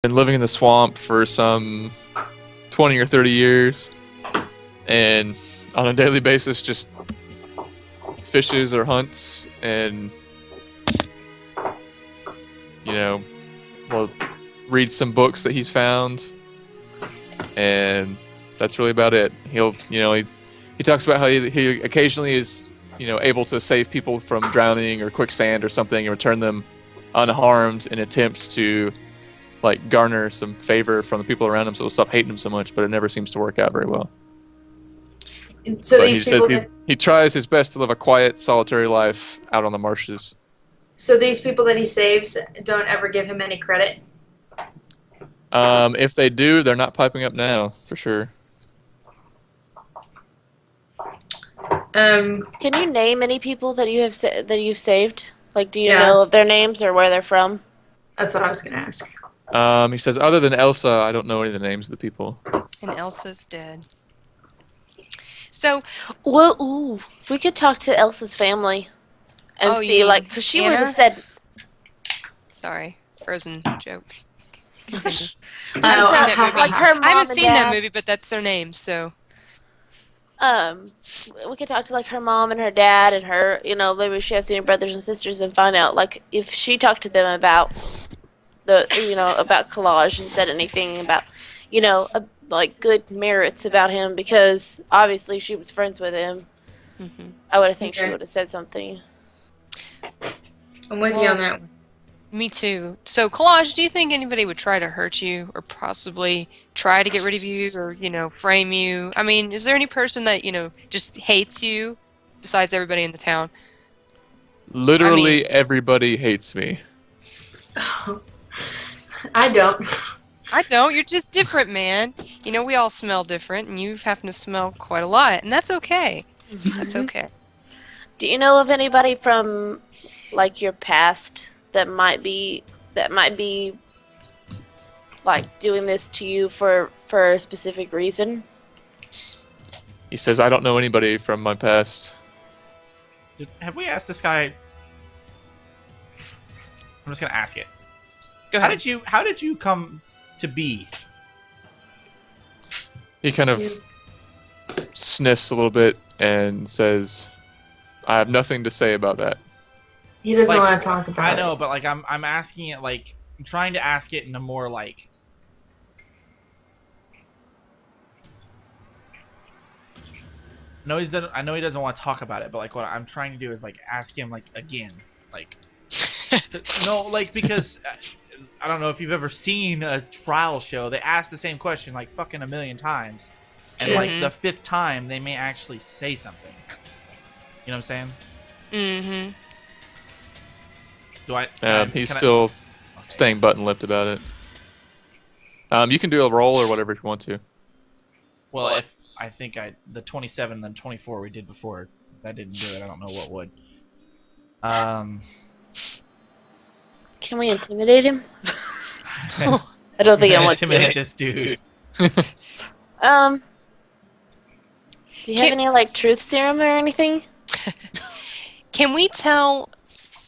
been living in the swamp for some 20 or 30 years, and on a daily basis just fishes or hunts, and will read some books that he's found, and that's really about it. He talks about how he occasionally is able to save people from drowning or quicksand or something and return them unharmed in attempts to garner some favor from the people around him so they'll stop hating him so much, but it never seems to work out very well. So but these people he tries his best to live a quiet, solitary life out on the marshes. So these people that he saves don't ever give him any credit? If they do, they're not piping up now, for sure. Can you name any people that you have that you've saved? Like, do you know of their names or where they're from? That's what I was going to ask. He says, other than Elsa, I don't know any of the names of the people. And Elsa's dead. So, well, ooh, we could talk to Elsa's family and see, because she would have said. Sorry, Frozen joke. Continue. I haven't seen that movie. Like her mom I haven't seen that movie, but that's their name, so. We could talk to her mom and her dad and her, maybe she has any brothers and sisters and find out if she talked to them about about Collage and said anything about, good merits about him, because obviously she was friends with him. Mm-hmm. I would think she would have said something. I'm with you on that one. Me too. So, Collage, do you think anybody would try to hurt you or possibly try to get rid of you or, frame you? I mean, is there any person that, just hates you besides everybody in the town? Literally everybody hates me. I don't. I don't. You're just different, man. We all smell different, and you happen to smell quite a lot, and that's okay. That's okay. Do you know of anybody from, your past that might be doing this to you for a specific reason? He says, I don't know anybody from my past. Have we asked this guy? I'm just gonna ask it. Go ahead. How did you come to be? He kind of sniffs a little bit and says, I have nothing to say about that. He doesn't want to talk about it. I know, but I'm asking it I'm trying to ask it in a more I know he doesn't want to talk about it, but what I'm trying to do is ask him again, no, because I don't know if you've ever seen a trial show. They ask the same question fucking a million times, and the fifth time they may actually say something. You know what I'm saying? Mm-hmm. He's still staying button-lipped about it. You can do a roll or whatever if you want to. Well, if I think the 27 and 24 we did before, that didn't do it. I don't know what would. Can we intimidate him? I don't think I want to intimidate this dude. Do you have any truth serum or anything? Can we tell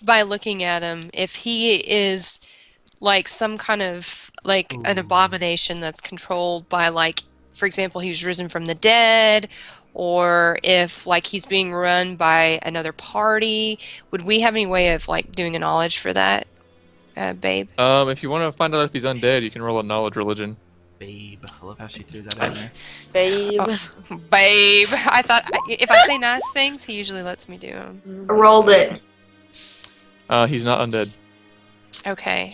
by looking at him if he is some kind of an abomination that's controlled by for example, he's risen from the dead, or if he's being run by another party? Would we have any way of doing a knowledge for that, Babe? If you want to find out if he's undead, you can roll a knowledge religion. Babe, I love how she threw that in there. Babe. Oh, babe. I thought if I say nice things, he usually lets me do them. I rolled it. He's not undead. Okay.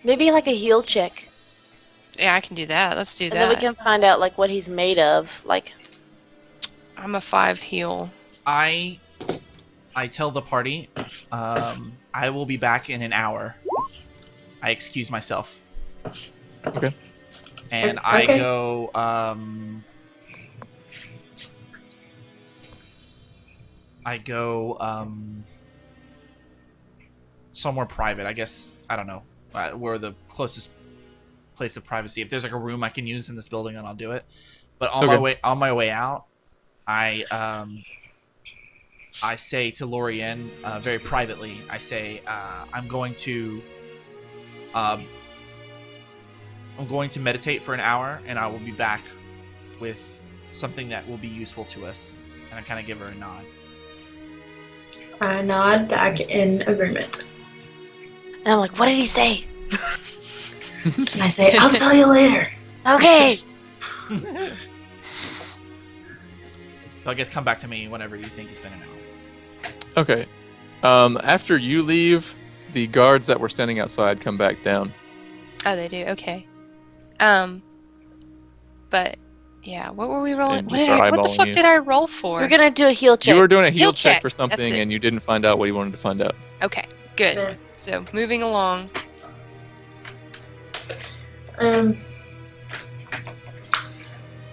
Maybe a heal check. Yeah, I can do that. Let's do that. And then we can find out what he's made of. I'm a 5 heal. I tell the party, I will be back in an hour. I excuse myself. Okay. And I go, somewhere private, I guess. I don't know. Where the closest place of privacy. If there's a room I can use in this building, then I'll do it. But on my way out, I I say to Lorien, very privately, I say, I'm going to meditate for an hour, and I will be back with something that will be useful to us. And I kind of give her a nod. I nod back in agreement. And I'm like, what did he say? And I say, I'll tell you later. Okay. So I guess come back to me whenever you think it's been an hour. Okay. After you leave, the guards that were standing outside come back down. Oh, they do. Okay. But yeah, what were we rolling? And What, just did start what the eyeballing fuck you. did I roll for? We're gonna do a heal check. You were doing a heal Heal check check, for that's something, it. and you didn't find out what you wanted to find out. Okay, good. Yeah. So moving along.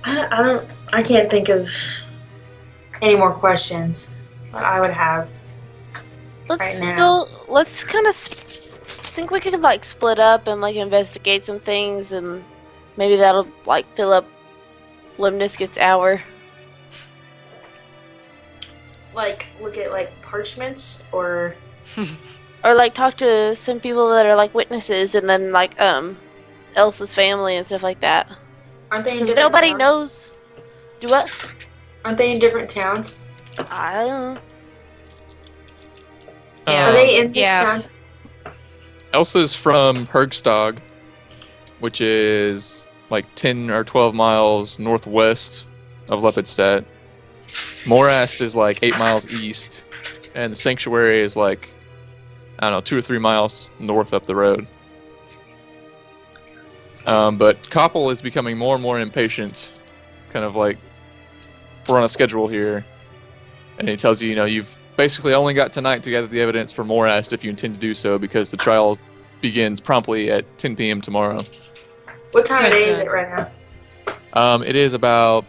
I can't think of any more questions that I would have. Let's right now. let's kind of think we could like split up and like investigate some things, and maybe that'll like fill up Limnisket's hour. Like, look at like parchments or. Or like talk to some people that are like witnesses, and then like Elsa's family and stuff like that. Aren't they in Because different nobody towns? knows. Do what? Aren't they in different towns? I don't know. Yeah. Are they in this Yeah. town? Elsa's from Hergstag, which is like 10 or 12 miles northwest of Lepidstadt. Morast is like 8 miles east, and the Sanctuary is like, I don't know, 2 or 3 miles north up the road. But Koppel is becoming more and more impatient, kind of like, we're on a schedule here, and he tells you, you know, you've basically only got tonight to gather the evidence for Morast if you intend to do so, because the trial begins promptly at 10 p.m. tomorrow. What time of Dun, day is dun. it right now? It is about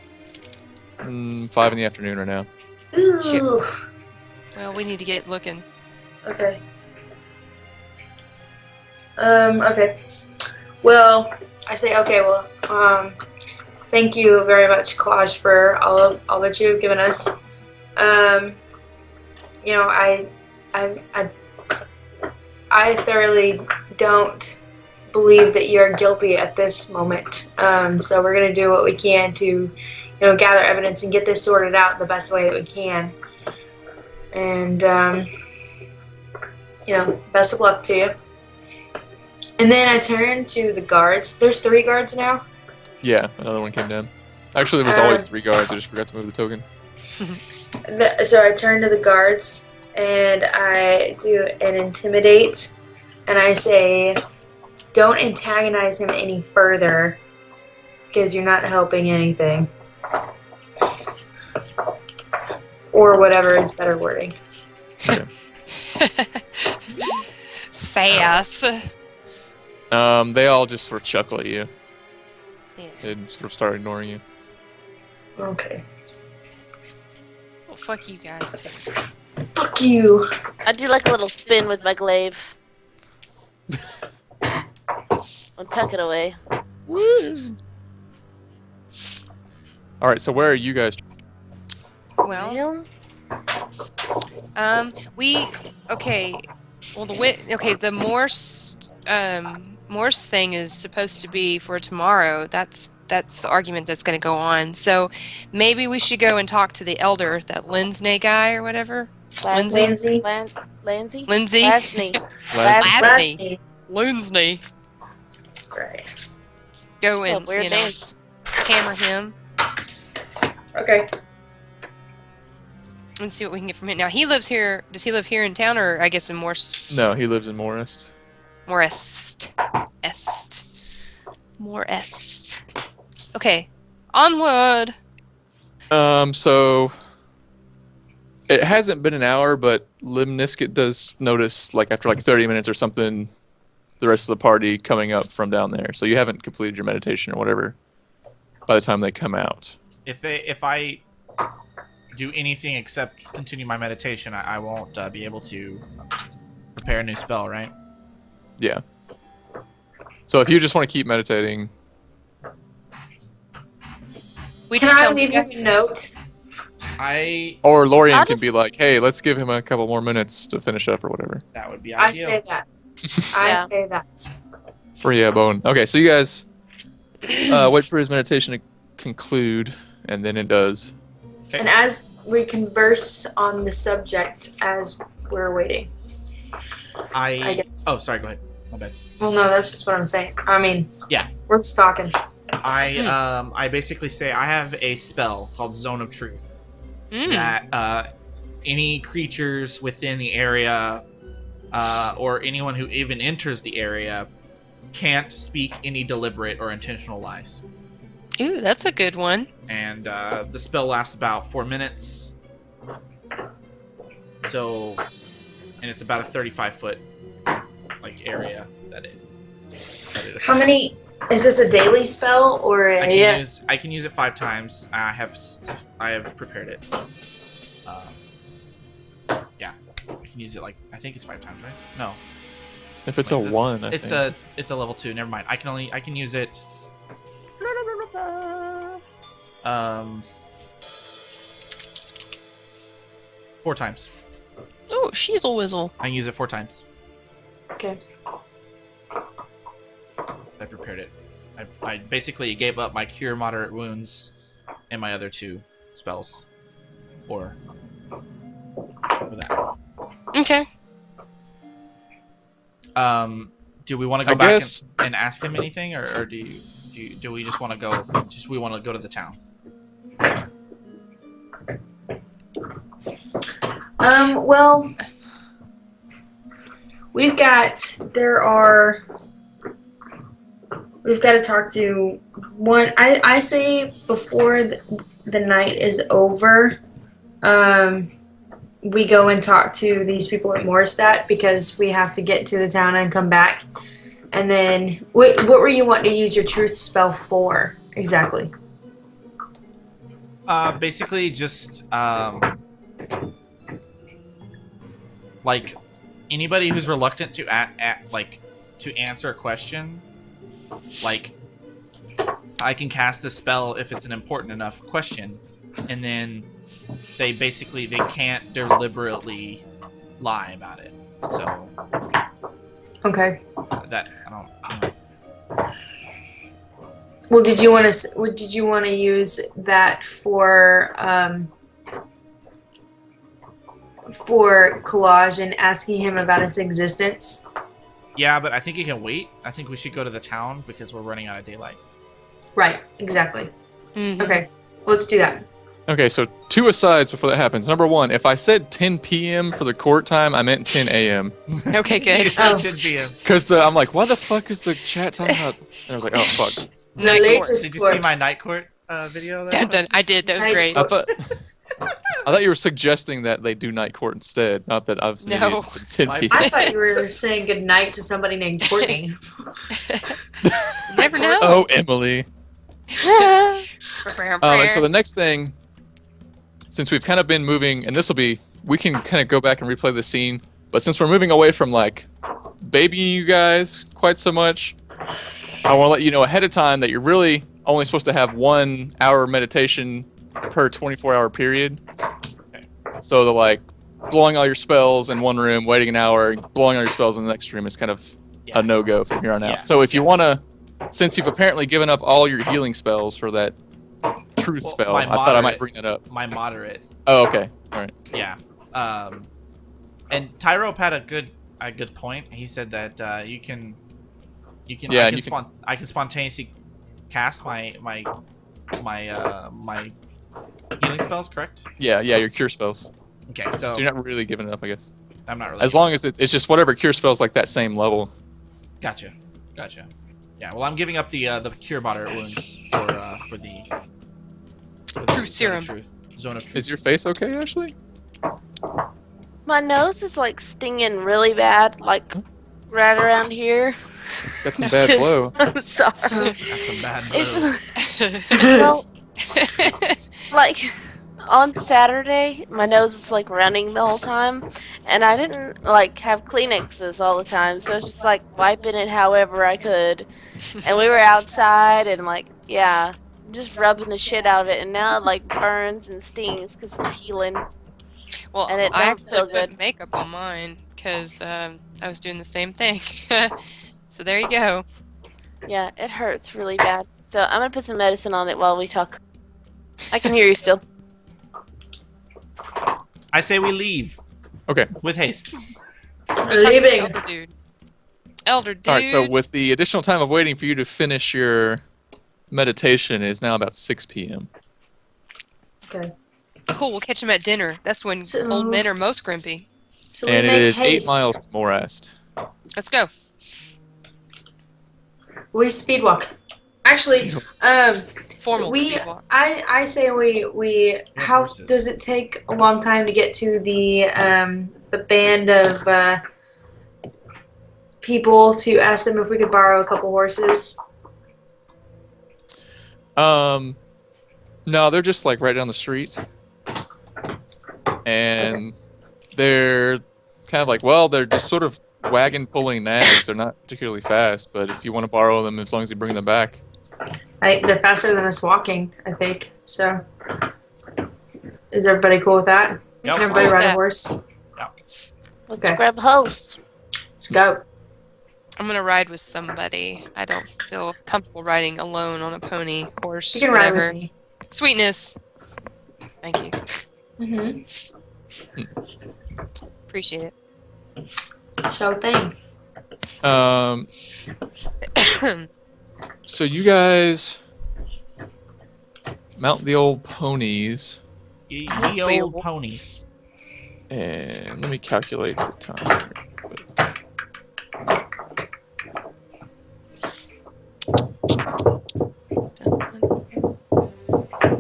5 in the afternoon right now. Shit. Ooh. Well, we need to get looking. Okay. Okay. Well, I say okay. Well, thank you very much, Claude, for all that you have given us. You know, I thoroughly don't believe that you're guilty at this moment. So we're gonna do what we can to, you know, gather evidence and get this sorted out the best way that we can. And you know, best of luck to you. And then I turn to the guards. There's 3 guards now. Yeah, another one came down. Actually, there was always 3 guards. I just forgot to move the token. So I turn to the guards and I do an intimidate, and I say, don't antagonize him any further because you're not helping anything. Or whatever is better wording. Okay. Sass. They all just sort of chuckle at you. Yeah. And sort of start ignoring you. Okay. Well, fuck you guys too. Fuck you. I do like a little spin with my glaive. I'll tuck it away. Alright, so where are you guys? Well, okay. Well, the Morse thing is supposed to be for tomorrow. That's the argument that's going to go on. So maybe we should go and talk to the elder, that Linsney guy or whatever. Lindsay. Lindsay? Lindsay. Lasney. Linsney. Great. Go Oh, and weird names. hammer him Okay. and see what we can get from him. Now he lives here. Does he live here in town, or I guess in Morse? No, he lives in Morest. Morest. Okay, onward. So it hasn't been an hour, but Limnisket does notice, like after like 30 minutes or something, the rest of the party coming up from down there. So you haven't completed your meditation or whatever by the time they come out. If I do anything except continue my meditation, I won't be able to prepare a new spell, right? Yeah. So if you just want to keep meditating, We Can just I don't leave you get- a note? Or Lorian I'll can be just- like, hey, let's give him a couple more minutes to finish up or whatever. That would be I ideal. say that. Yeah. I say that. Free bone. Okay, so you guys wait for his meditation to conclude, and then it does. Okay. And as we converse on the subject as we're waiting. I guess. Oh, sorry. Go ahead. My bad. Well, no, that's just what I'm saying. I mean, Yeah. we're just talking. I basically say I have a spell called Zone of Truth that any creatures within the area or anyone who even enters the area can't speak any deliberate or intentional lies. Ooh, that's a good one. And the spell lasts about 4 minutes. So, and it's about a 35-foot like area that it How many? Is this a daily spell or a? I can use it 5 times. I have prepared it. Yeah, I can use it like I think it's 5 times, right? No, If it's a Wait, 1, I it's think. it's a level 2. Never mind. I can use it. 4 times. Oh, she's a whizzle. I can use it 4 times. Okay. I prepared it. I basically gave up my cure moderate wounds and my other 2 spells. For that. Okay. Do we want to go I back guess- and ask him anything, or do we just want to go? We want to go to the town. Well, we've got to talk to one. I say before the night is over, we go and talk to these people at Morstadt because we have to get to the town and come back. And then, what were you wanting to use your truth spell for exactly? Basically, just like anybody who's reluctant to to answer a question, like I can cast the spell if it's an important enough question, and then they can't deliberately lie about it. So Okay. that I don't. Well, did you want to use that for Collage and asking him about his existence? Yeah, but I think it can wait. I think we should go to the town because we're running out of daylight. Right. Exactly. Mhm. Okay. Let's do that. Okay, so 2 asides before that happens. Number 1, if I said 10 p.m. for the court time, I meant 10 a.m. Okay, good. Oh. Should be a- Because I'm like, why the fuck is the chat talking about? And I was like, oh fuck. The Night court. latest Did you court. see my night court video? Dun, dun. I did. That was Night great. I thought you were suggesting that they do night court instead, not that I've seen No. it said 10 My- p.m. I thought you were saying good night to somebody named Courtney. Never know. Oh, Emily. And so the next thing, since we've kind of been moving, and we can kind of go back and replay the scene, but since we're moving away from like babying you guys quite so much, I want to let you know ahead of time that you're really only supposed to have 1 hour meditation per 24-hour period. So the like blowing all your spells in one room, waiting an hour, blowing all your spells in the next room is kind of Yeah. a no-go from here on out. Yeah. So if you want to, since you've apparently given up all your healing spells for that truth Well, spell, my I thought I might moderate- bring that up. My moderate. Oh, okay. All right. Yeah. And Tyrope had a good point. He said that you can Yeah, and I can spontaneously cast my healing spells, correct? Yeah, your cure spells. Okay, so So you're not really giving it up, I guess. I'm not really. As long as it's just whatever cure spells like that same level. Gotcha. Yeah, well, I'm giving up the cure moderate wounds for the Truth serum. Zone of truth. Is your face okay, Ashley? My nose is like stinging really bad, like right around here. Got some bad blow. I'm sorry. That's some bad blow. It's, well, like on Saturday, my nose was like running the whole time, and I didn't like have Kleenexes all the time, so I was just like wiping it however I could. And we were outside, and like, yeah, just rubbing the shit out of it, and now it like burns and stings because it's healing. Well, And it I don't actually feel put good. makeup on mine because I was doing the same thing. So there you go. Yeah, it hurts really bad. So I'm gonna put some medicine on it while we talk. I can hear you still. I say we leave Okay. with haste. Let's go talk to the Leaving. elder dude. Elder dude. All right. So with the additional time of waiting for you to finish your meditation, it is now about 6 p.m. Okay. Cool, we'll catch him at dinner. That's when So- old men are most grumpy. So we And it make is 8 haste. miles to Morast. Let's go. We speed walk. Actually, Formal we. speed walk. I say we. How horses. does it take a long time to get to the band of people to ask them if we could borrow a couple horses? No, they're just like right down the street. And they're kind of like, well, they're just sort of wagon pulling nags. They're not particularly fast, but if you want to borrow them, as long as you bring them back. They're faster than us walking, I think. So, is everybody cool with that? Yep. Can everybody Cool with ride a that. horse? Let's Okay. grab a host. Let's go. I'm gonna ride with somebody. I don't feel comfortable riding alone on a pony, horse, You can ride whatever. with me. Sweetness. Thank you. Mm-hmm. Appreciate it. Show thing. So you guys mount the old ponies, Ye Wait, old wh- ponies. and let me calculate the time.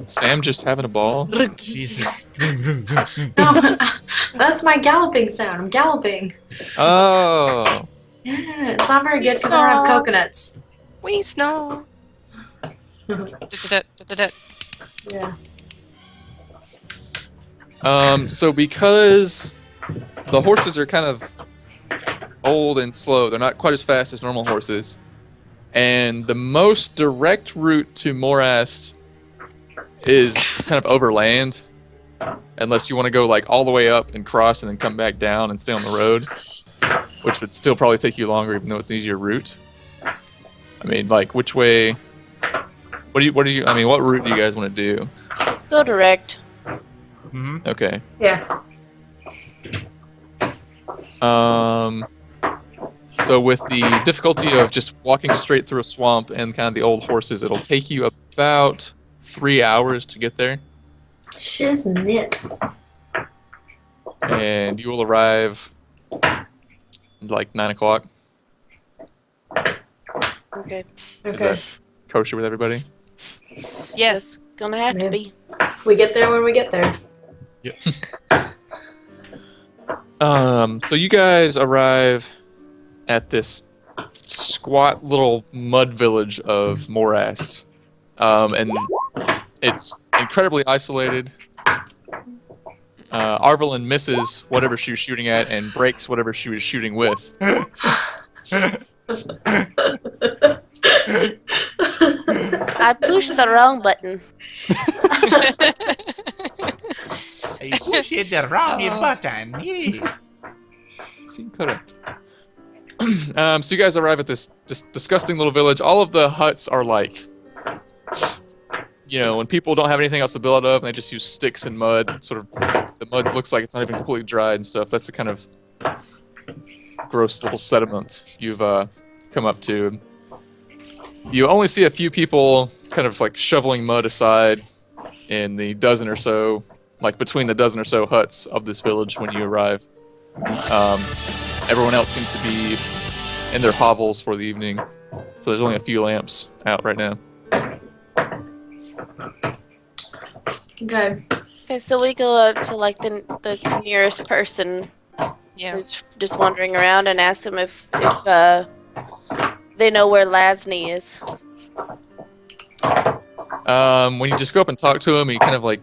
Sam just having a ball. Jesus. No, that's my galloping sound. I'm galloping. Oh, Yeah, it's not very good because I don't have Stop. coconuts. We snow. Da-da-da-da-da-da. Yeah. so because the horses are kind of old and slow, they're not quite as fast as normal horses, and the most direct route to Morast is kind of overland, unless you want to go like all the way up and cross and then come back down and stay on the road, which would still probably take you longer, even though it's an easier route. I mean, like, which way? What route do you guys want to do? Let's go direct. Hmm. Okay. Yeah. So with the difficulty of just walking straight through a swamp and kind of the old horses, it'll take you about 3 hours to get there, Shiznit. and you will arrive like 9 o'clock. Okay. Is Okay. that kosher with everybody? Yes. Gonna have to Yeah. be. We get there when we get there. So you guys arrive at this squat little mud village of Morast, and it's incredibly isolated. Arvelyn misses whatever she was shooting at and breaks whatever she was shooting with. I pushed the wrong button. You push it the wrong Oh. button. Yeah. Correct. So you guys arrive at this disgusting little village. All of the huts are like, when people don't have anything else to build up, and they just use sticks and mud. Sort of, the mud looks like it's not even completely dried and stuff. That's the kind of gross little sediment you've come up to. You only see a few people kind of like shoveling mud aside in the dozen or so, like between the dozen or so huts of this village when you arrive. Everyone else seems to be in their hovels for the evening, so there's only a few lamps out right now. Okay. Okay, so we go up to like the nearest person Yeah. who's just wandering around and ask them if they know where Lasney is. When you just go up and talk to him, he kind of like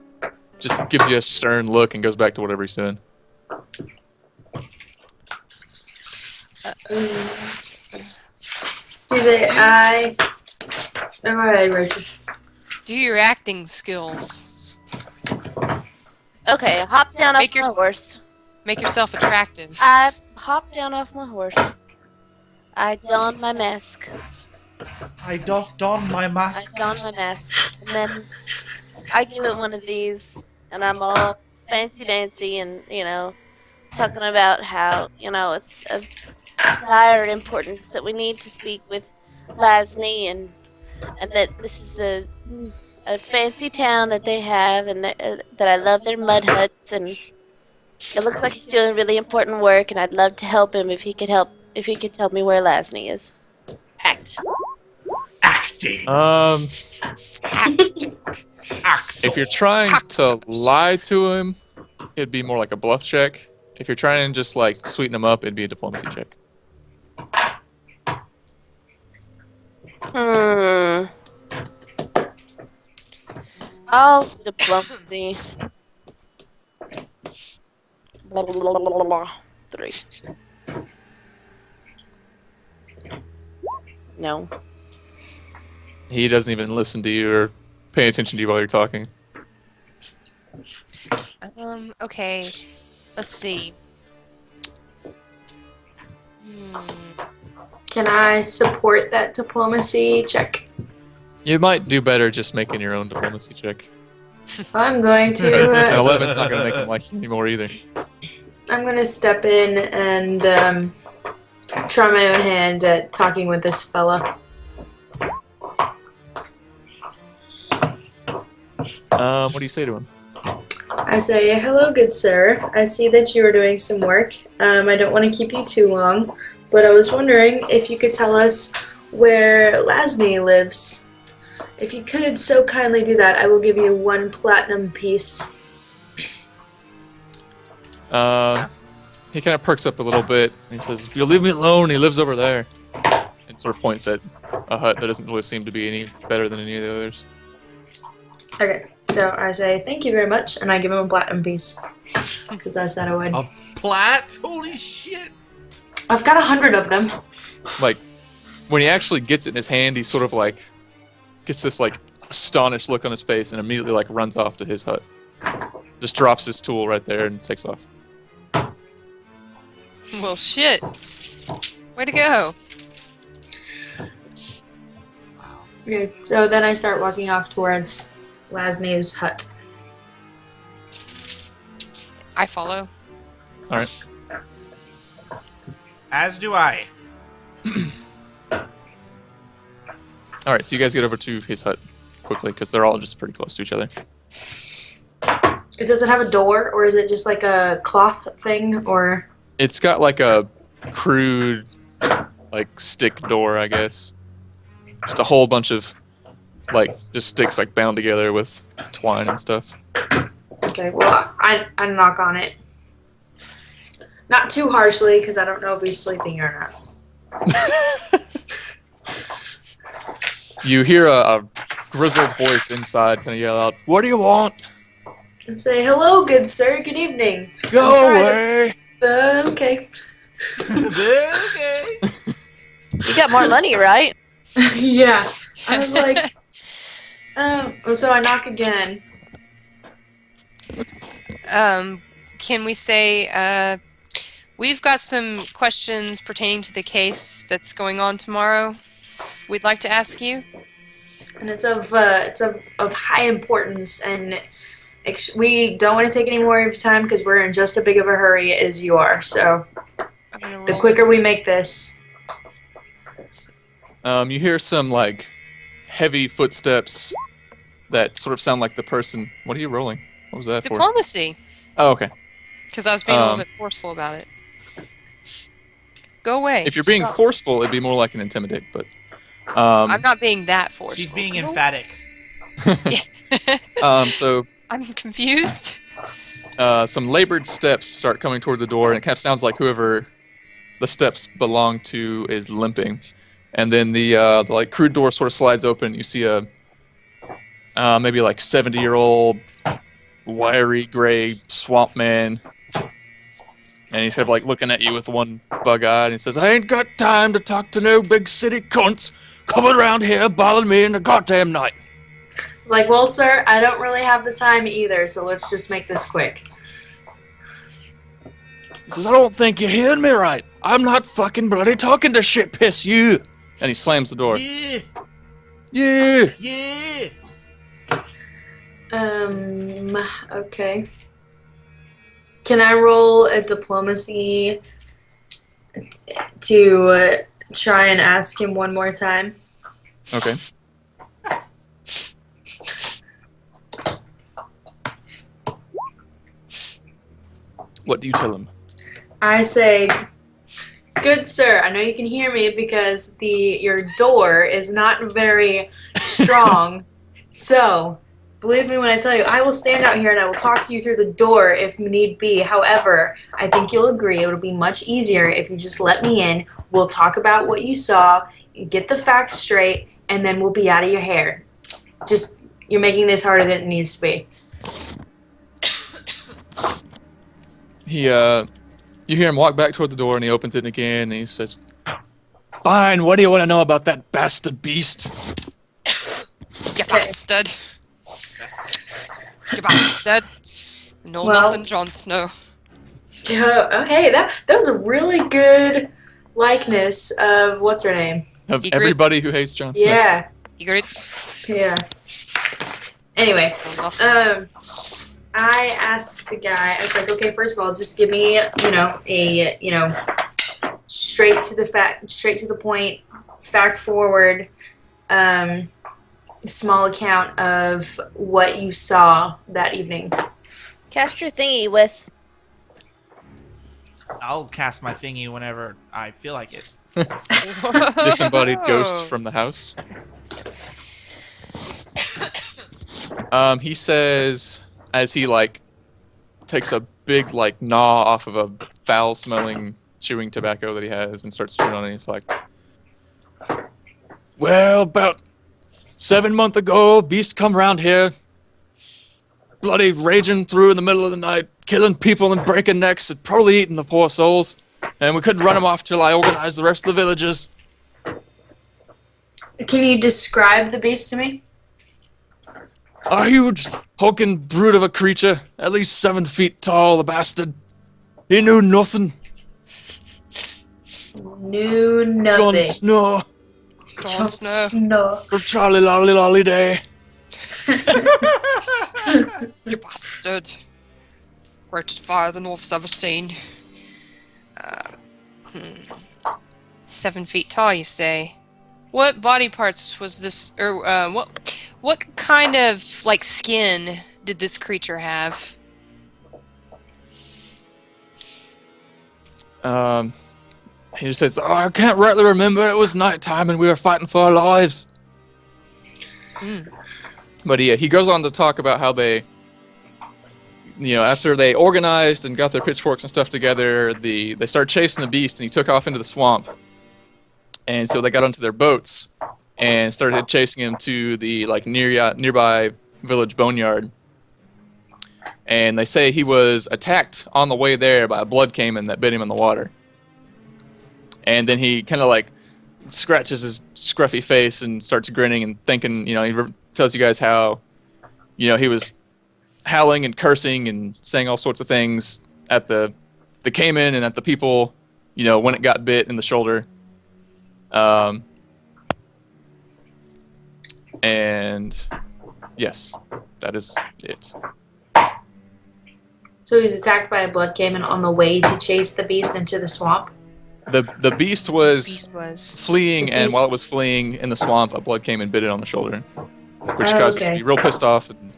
just gives you a stern look and goes back to whatever he's doing. Do they? No, go ahead, Rachel. Do your acting skills. Okay, hop down off my horse. Make yourself attractive. I hopped down off my horse. I donned my mask. I doth don my mask. I donned my mask. And then I give it one of these, and I'm all fancy-dancy and, talking about how, it's of dire importance that we need to speak with Lasney and that this is a fancy town that they have and that I love their mud huts and it looks like he's doing really important work and I'd love to help him if he could tell me where Lasney is. Act. Acting. If you're trying to lie to him, it'd be more like a bluff check. If you're trying to just like sweeten him up, it'd be a diplomacy check. Oh, diplomacy. 3. No. He doesn't even listen to you or pay attention to you while you're talking. Okay. Let's see. Can I support that diplomacy check? You might do better just making your own diplomacy check. I'm going to. An 11's not going to make him like you anymore either. I'm going to step in and try my own hand at talking with this fella. What do you say to him? I say, hello, good sir. I see that you are doing some work. I don't want to keep you too long, but I was wondering if you could tell us where Lasney lives. If you could so kindly do that, I will give you 1 platinum piece. He kind of perks up a little bit. And he says, if you'll leave me alone, he lives over there. And sort of points at a hut that doesn't really seem to be any better than any of the others. Okay, so I say, thank you very much, and I give him a platinum piece. Because I said I would. A plat? Holy shit! I've got 100 of them. Like, when he actually gets it in his hand, he sort of like gets this like astonished look on his face and immediately like runs off to his hut. Just drops his tool right there and takes off. Well, shit. Way to go. Okay, so then I start walking off towards Lasney's hut. I follow. Alright. As do I. Alright, so you guys get over to his hut quickly because they're all just pretty close to each other. Does it have a door, or is it just like a cloth thing, or? It's got like a crude, like stick door, I guess. Just a whole bunch of, like, just sticks like bound together with twine and stuff. Okay, well, I knock on it. Not too harshly, because I don't know if he's sleeping or not. You hear a grizzled voice inside kind of yell out, "What do you want?" And say, hello, good sir, good evening. Go away! Okay. Okay. You got more money, right? Yeah. I was like, so I knock again. Can we say, we've got some questions pertaining to the case that's going on tomorrow we'd like to ask you? And it's of high importance, and we don't want to take any more of your time because we're in just as big of a hurry as you are. So the quicker we make this. You hear some like heavy footsteps that sort of sound like the person. What are you rolling? What was that for? Diplomacy. Oh, okay. Because I was being a little bit forceful about it. Go away. If you're being Stop. forceful, it'd be more like an intimidate, but. I'm not being that forceful. She's being emphatic. So I'm confused. some labored steps start coming toward the door, and it kind of sounds like whoever the steps belong to is limping. And then the like crude door sort of slides open. You see a maybe like 70-year-old wiry gray swamp man, and he's kind of like looking at you with one bug eye, and he says, "I ain't got time to talk to no big city cunts coming around here bothering me in the goddamn night." It's like, well, sir, I don't really have the time either, so let's just make this quick. He says, I don't think you're hearing me right. I'm not fucking bloody talking to shit piss you. And he slams the door. Yeah. Yeah. Yeah. Okay. Can I roll a diplomacy to try and ask him one more time? Okay. What do you tell him? I say, good sir, I know you can hear me because your door is not very strong. So, believe me when I tell you, I will stand out here and I will talk to you through the door if need be. However, I think you'll agree it'll be much easier if you just let me in. We'll talk about what you saw, get the facts straight, and then we'll be out of your hair. Just, you're making this harder than it needs to be. You hear him walk back toward the door, and he opens it again, and he says, "Fine, what do you want to know about that bastard beast?" You bastard. You bastard. No, Well- nothing, Jon Snow. Yeah, okay, that was a really good likeness of what's her name. Of Egret? everybody who hates Jon Snow. Yeah, Egret. yeah. Anyway, No, nothing. I asked the guy. I was like, okay, first of all, just give me, straight to the point, fact forward, small account of what you saw that evening. Cast your thingy, Wes. I'll cast my thingy whenever I feel like it. Disembodied ghosts from the house. He says, as he takes a big gnaw off of a foul-smelling chewing tobacco that he has and starts chewing on it, he's like, "Well, about 7 months ago, beast come round here, bloody raging through in the middle of the night, killing people and breaking necks and probably eating the poor souls. And we couldn't run him off till I organized the rest of the villagers." Can you describe the beast to me? A huge, hulking brute of a creature, at least 7 feet tall, the bastard. He knew nothing. Knew Jon nothing. Snow, Jon Snow. Snow. for Charlie Lolly Lolly Day. You bastard. Greatest fire the North's ever seen. 7 feet tall, you say? What body parts was this, or what kind of skin did this creature have? He just says, "Oh, I can't rightly remember. It was nighttime and we were fighting for our lives." But he goes on to talk about how they, after they organized and got their pitchforks and stuff together, they started chasing the beast, and he took off into the swamp. And so they got onto their boats and started chasing him to the nearby village boneyard. And they say he was attacked on the way there by a blood caiman that bit him in the water. And then he kind of scratches his scruffy face and starts grinning and thinking, he tells you guys how, he was howling and cursing and saying all sorts of things at the caiman and at the people, when it got bit in the shoulder. And yes, that is it. So he's attacked by a blood caiman on the way to chase the beast into the swamp. The beast was Beast was. fleeing, The and beast- while it was fleeing in the swamp, a blood came and bit it on the shoulder, which caused it to be real pissed off and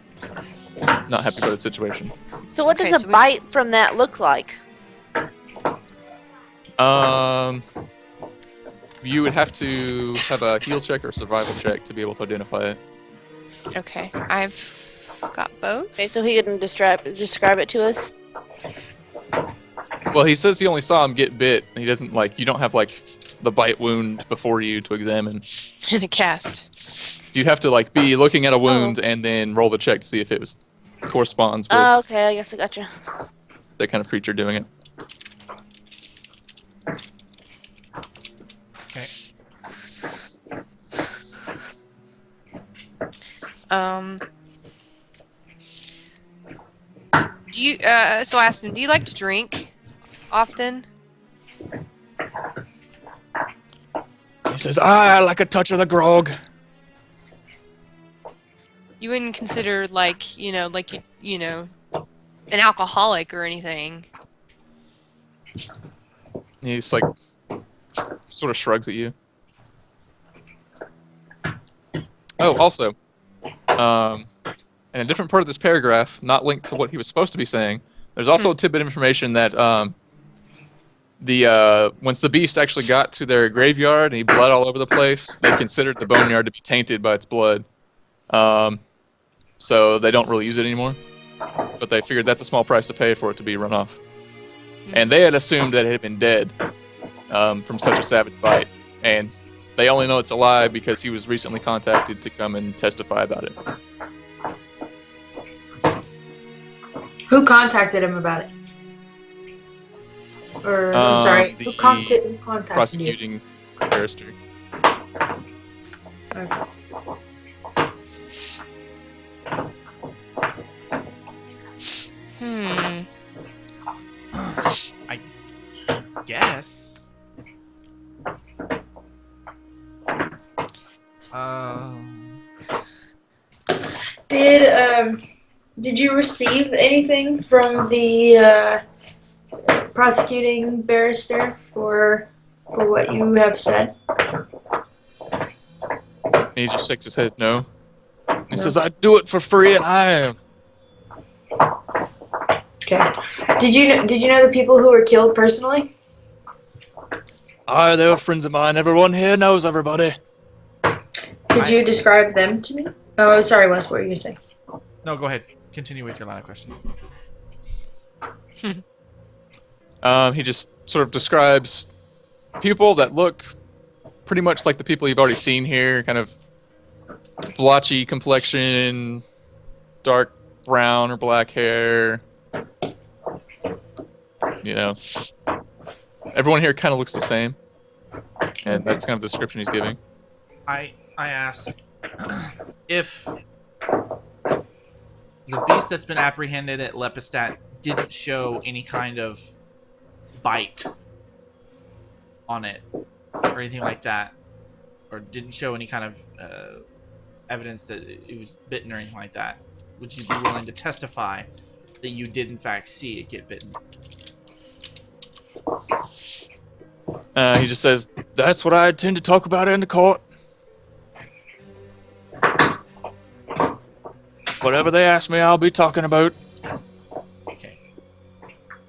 not happy with the situation. So what Okay, does so a we- bite from that look like? You would have to have a heal check or survival check to be able to identify it. Okay, I've got both. Okay, so he couldn't describe it to us. Well, he says he only saw him get bit. He doesn't you don't have the bite wound before you to examine. In a cast. So you'd have to be looking at a wound and then roll the check to see if it corresponds with Oh, okay, I guess I gotcha. that kind of creature doing it. Okay. Do you? So I asked him, do you like to drink often? He says, I like a touch of the grog. You wouldn't consider like you know, an alcoholic or anything. He's like, sort of shrugs at you. Oh, also, in a different part of this paragraph, not linked to what he was supposed to be saying, there's also a tidbit of information that once the beast actually got to their graveyard and he bled all over the place, they considered the boneyard to be tainted by its blood. So they don't really use it anymore. But they figured that's a small price to pay for it to be run off. And they had assumed that it had been dead from such a savage bite. And they only know it's alive because he was recently contacted to come and testify about it. Who contacted him about it? Or, I'm sorry, who contacted you? Prosecuting barrister. Okay. I guess. Did you receive anything from the prosecuting barrister for what you have said? He just shakes his head no. He says, I do it for free and I am. Okay. Did you know the people who were killed personally? Aye, they were friends of mine. Everyone here knows everybody. Could you describe them to me? Oh, sorry, Wes, what were you going to say? No, go ahead. Continue with your line of questioning. He just sort of describes people that look pretty much like the people you've already seen here, kind of blotchy complexion, dark brown or black hair. You know, everyone here kind of looks the same, and that's kind of the description he's giving. I ask if the beast that's been apprehended at Lepidstadt didn't show any kind of bite on it or anything like that, or didn't show any kind of evidence that it was bitten or anything like that, would you be willing to testify that you did in fact see it get bitten? He just says, that's what I intend to talk about in the court. Whatever they ask me, I'll be talking about. Okay.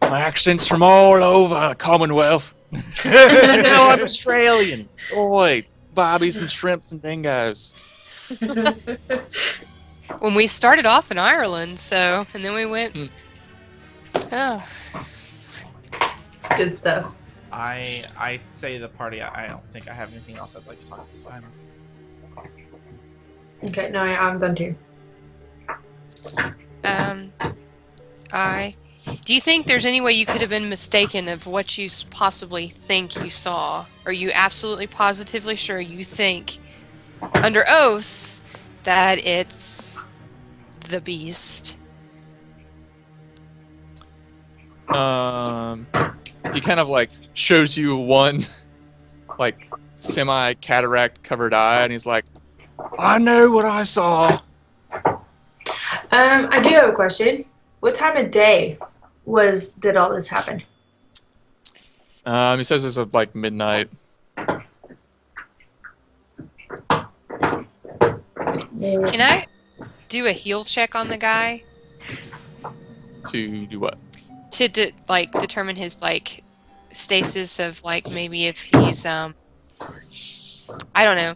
My accent's from all over the Commonwealth. No, I'm Australian. Boy, bobbies and shrimps and dingoes. When we started off in Ireland, so, and then we went. Oh. It's good stuff. I say the party. I don't think I have anything else I'd like to talk to this time. Okay, no, I'm done too. Do you think there's any way you could have been mistaken of what you possibly think you saw? Are you absolutely positively sure you think, under oath, that it's the beast? He kind of like shows you one like semi-cataract covered eye, and he's like, I know what I saw. I do have a question. What time of day did all this happen? He says it's like midnight. Can I do a heal check on the guy? To do what? To determine his like stasis of like maybe if he's I don't know,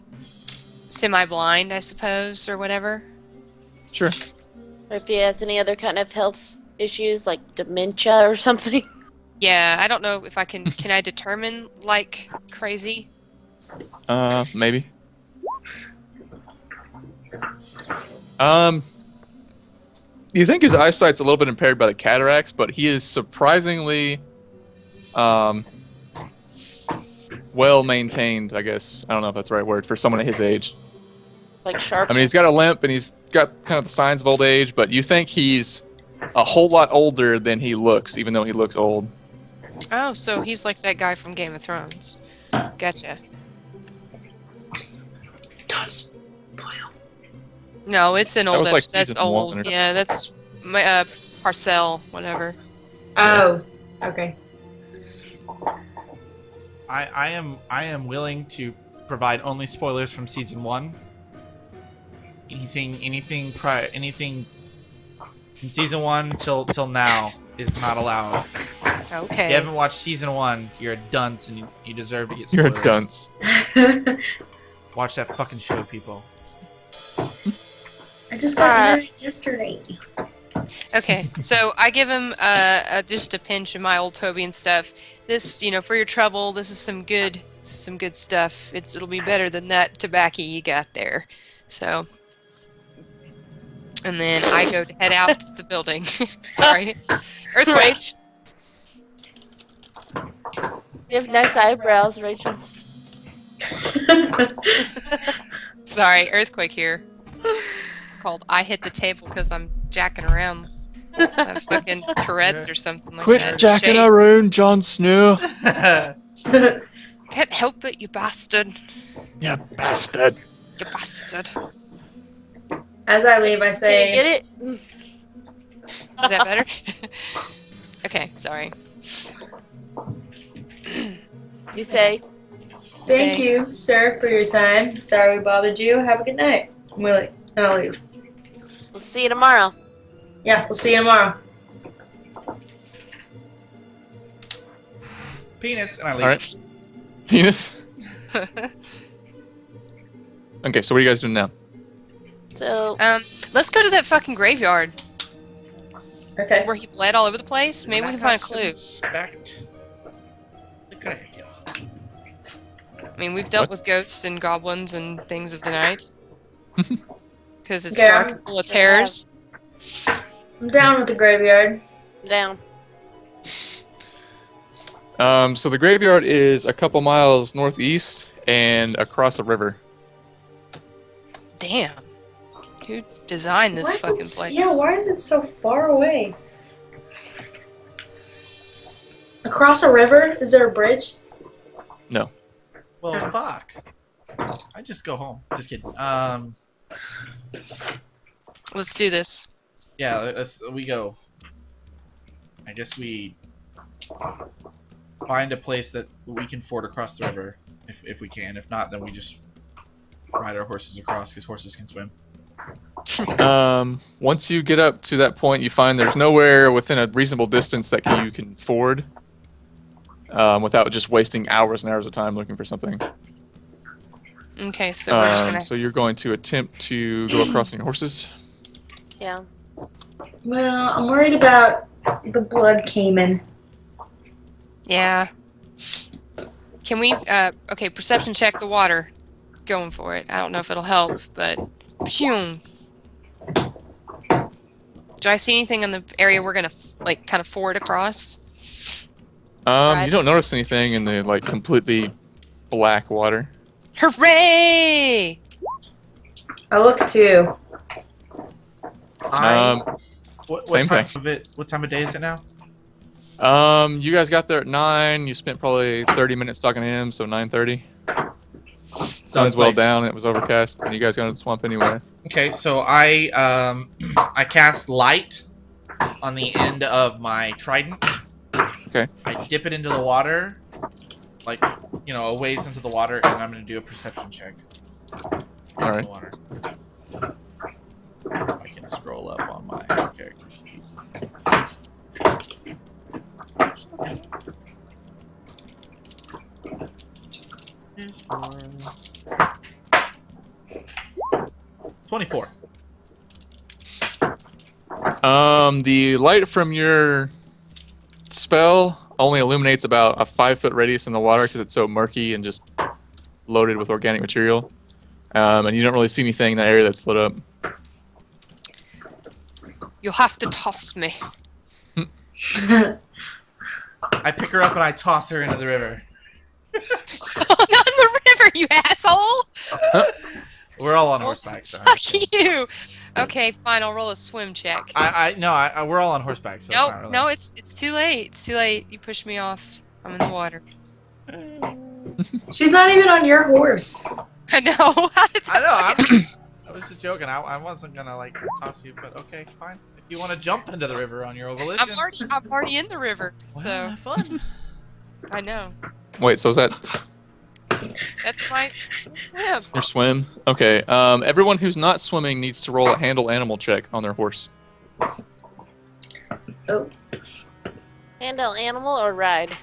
semi-blind, I suppose, or whatever. Sure. Or if he has any other kind of health issues like dementia or something. Yeah, I don't know if I can. Can I determine like crazy? Maybe. You think his eyesight's a little bit impaired by the cataracts, but he is surprisingly, well maintained. I guess I don't know if that's the right word for someone at his age. Like sharp. I mean, he's got a limp and he's got kind of the signs of old age, but you think he's a whole lot older than he looks, even though he looks old. Oh, so he's like that guy from Game of Thrones. Gotcha. Don't spoil. No, it's an That old was like episode. That's season old. 1 or- Yeah, that's my Parcel, whatever. Oh, okay. I am willing to provide only spoilers from season 1. Anything from season 1 till now is not allowed. If Okay. you haven't watched season 1, you're a dunce and you deserve to get You're spoiled. a dunce. Watch that fucking show, people. I just got into it yesterday. Okay, so I give him just a pinch of my old Toby and stuff. This, for your trouble, this is some good stuff. It'll be better than that tobacco you got there. So, and then I go to head out to the building. Sorry, earthquake. You have nice eyebrows, Rachel. Sorry, earthquake here. Called I hit the table because I'm jacking around. I have fucking Tourette's or something like Quit that. jacking Shades. around, Jon Snow. Can't help it, you bastard. You bastard. You bastard. As I leave, I Can you say, get it? Is that better? Okay, sorry. You say. "Thank Say- you, sir, for your time. Sorry we bothered you. Have a good night." I'll leave. We'll see you tomorrow. Yeah, we'll see you tomorrow. Penis, and I leave. All right. Penis. Okay, so what are you guys doing now? So Let's go to that fucking graveyard Okay. where he bled all over the place. Maybe we can find a clue. Inspect the graveyard. I mean, we've dealt What? with ghosts and goblins and things of the night. Because it's Yeah. dark and full of terrors. I'm down with the graveyard. down. So the graveyard is a couple miles northeast and across a river. Damn. Who designed this fucking place? Yeah, why is it so far away? Across a river? Is there a bridge? Well, fuck. I just go home. Just kidding. Let's do this. Yeah, we go. I guess we find a place that we can ford across the river, if we can. If not, then we just ride our horses across, because horses can swim. Once you get up to that point, you find there's nowhere within a reasonable distance that you can ford without just wasting hours and hours of time looking for something. Okay, so we're just gonna... So you're going to attempt to go across on your horses. Yeah. Well, I'm worried about the blood caiman. Yeah. Can we, okay, perception check the water. Going for it. I don't know if it'll help, but... Phew. Do I see anything in the area we're gonna, like, kind of ford across? You don't notice anything in the, like, completely black water. Hooray! I look too. What Same time thing. What time of day is it now? You guys got there at 9. You spent probably 30 minutes talking to him, so 9:30. Sun's it's well like- down. It was overcast, and you guys got into the swamp anyway. Okay, so I I cast light on the end of my trident. Okay. I dip it into the water, like, a ways into the water, and I'm gonna do a perception check. All right. The water. I can scroll up on my character sheet. Is for 24. The light from your spell only illuminates about a 5-foot radius in the water because it's so murky and just loaded with organic material. And you don't really see anything in that area that's lit up. You'll have to toss me. I pick her up and I toss her into the river. Not in the river, you asshole! We're all on a horseback. So Fuck you. Okay, fine. I'll roll a swim check. we're all on horseback. So it's not really... No, it's too late. It's too late. You pushed me off. I'm in the water. She's not even on your horse. I know. I was just joking. I wasn't gonna like toss you, but okay, fine. If you want to jump into the river on your own volition. I'm already in the river. Well, So have fun. I know. Wait, so is that That's my swim. your swim? Okay. Everyone who's not swimming needs to roll a handle animal check on their horse. Oh. Handle animal or ride?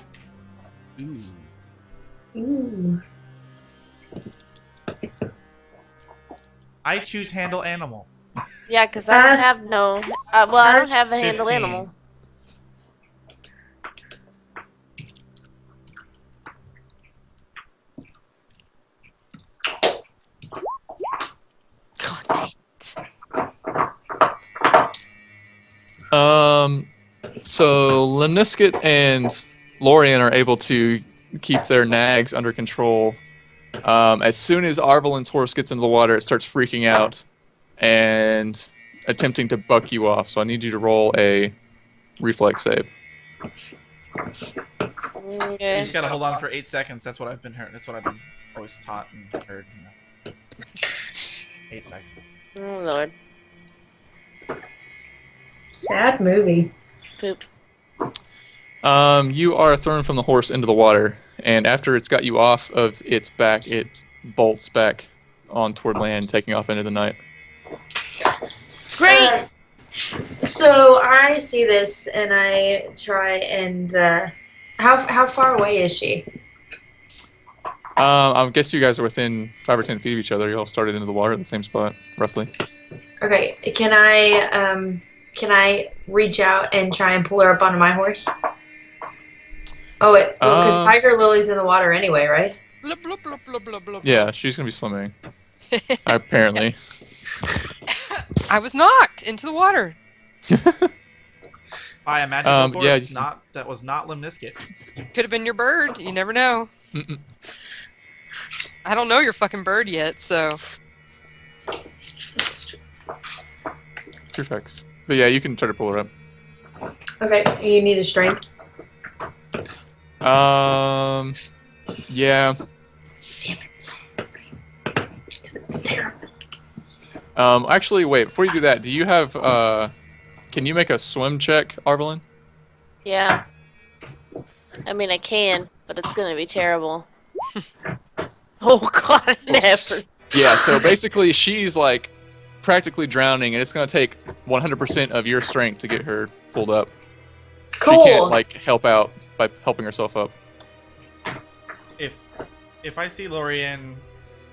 Ooh. Ooh. I choose handle animal. Yeah, because I don't have no. I don't have a handle 15. animal. God dang it. So Lemnisket and Lorian are able to keep their nags under control. As soon as Arvelin's horse gets into the water, it starts freaking out and attempting to buck you off. So I need you to roll a reflex save. Okay. You just gotta hold on for 8 seconds. That's what I've been heard. That's what I've been always taught and heard. 8 seconds. Oh Lord. Sad movie. Poop. You are thrown from the horse into the water, and after it's got you off of its back, it bolts back on toward land, taking off into the night. Great. So I see this and I try and how far away is she? I guess you guys are within 5 or 10 feet of each other. You all started into the water at the same spot, roughly. Okay, can I reach out and try and pull her up onto my horse? Oh, because Tiger Lily's in the water anyway, right? Blub, blub, blub, blub, blub, blub. Yeah, she's gonna be swimming. Apparently. I was knocked into the water. By a magical force. Yeah. That was not Lemnisket. Could have been your bird. You never know. Mm-mm. I don't know your fucking bird yet, so. True facts. But yeah, you can try to pull her up. Okay, you need a strength. Yeah. Damn it. Because it's terrible. Actually, wait, before you do that, do you have, can you make a swim check, Arvelin? Yeah. I mean, I can, but it's gonna be terrible. Oh God, never. Yeah, so basically she's like practically drowning, and it's gonna take 100% of your strength to get her pulled up. Cool. She can't like help out by helping herself up. If I see Lorian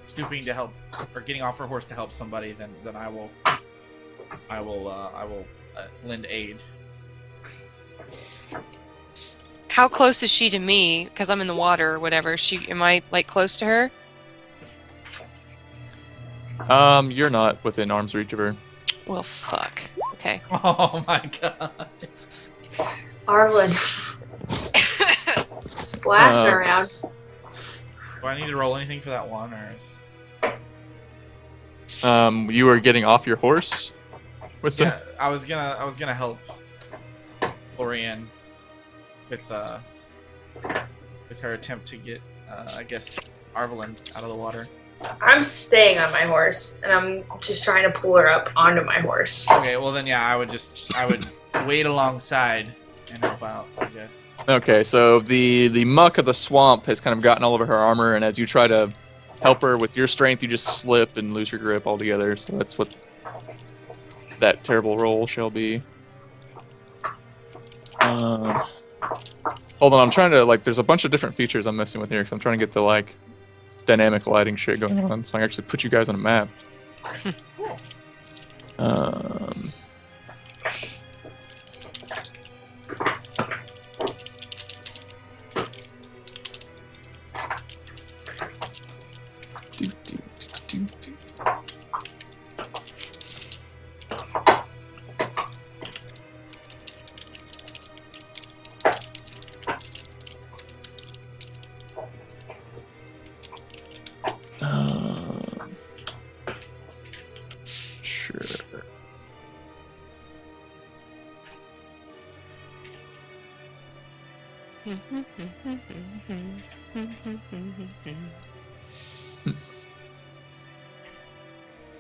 stooping to help or getting off her horse to help somebody, then I will lend aid. How close is she to me? Because I'm in the water or whatever. Am I like close to her? You're not within arm's reach of her. Well, fuck. Okay. Oh my god. Arlen. Splashing around. Do I need to roll anything for that one, or is... You were getting off your horse with Yeah, I was gonna help Lorian with her attempt to get I guess Arvelin out of the water. I'm staying on my horse, and I'm just trying to pull her up onto my horse. Okay, well then yeah, I would wait alongside and help out, I guess. Okay, so the muck of the swamp has kind of gotten all over her armor, and as you try to help her with your strength, you just slip and lose your grip altogether. So that's what that terrible roll shall be. Hold on, I'm trying to, like, there's a bunch of different features I'm messing with here, because I'm trying to get the, like, dynamic lighting shit going on, so I can actually put you guys on a map.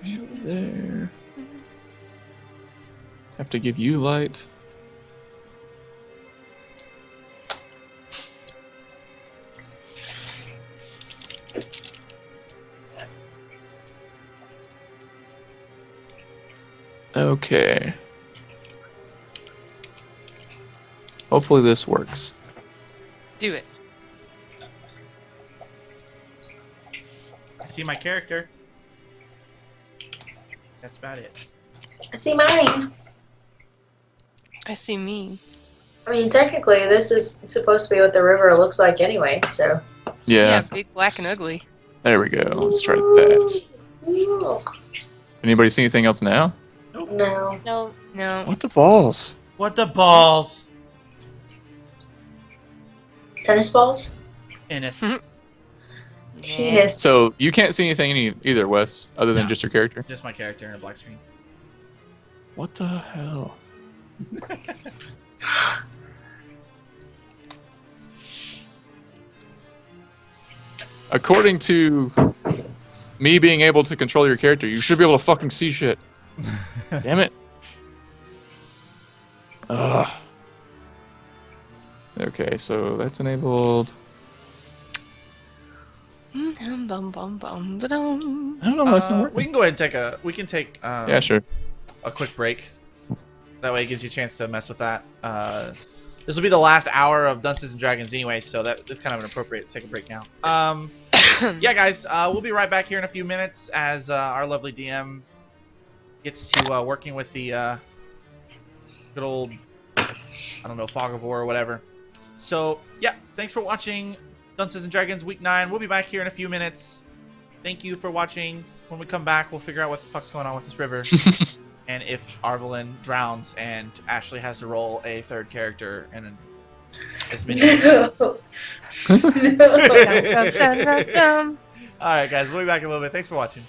Over there. Have to give you light. Okay. Hopefully this works. Do it. See my character. That's about it. I see mine. I see me. I mean, technically, this is supposed to be what the river looks like anyway, so. Yeah. Big, black, and ugly. There we go. Let's try that. Ooh. Anybody see anything else now? No. No. No. What the balls? What the balls? Tennis balls? Ennis. Tennis. So you can't see anything either, Wes, other than No. just your character? Just my character in a black screen. What the hell? According to me being able to control your character, you should be able to fucking see shit. Damn it. Ugh. Okay, so that's enabled. Bum, bum, bum, ba-dum. I don't know why it's not working. We can go ahead and take a. We can take. Yeah, sure. A quick break. That way it gives you a chance to mess with that. This will be the last hour of Dunces and Dragons anyway, so that's kind of an appropriate to take a break now. Yeah, guys, we'll be right back here in a few minutes as our lovely DM gets to working with the good old, I don't know, Fog of War or whatever. So, yeah, thanks for watching Dunces and Dragons Week 9. We'll be back here in a few minutes. Thank you for watching. When we come back, we'll figure out what the fuck's going on with this river. And if Arvelyn drowns and Ashley has to roll a third character and as many. No. Dum, dum, dum, dum. Alright, guys, we'll be back in a little bit. Thanks for watching.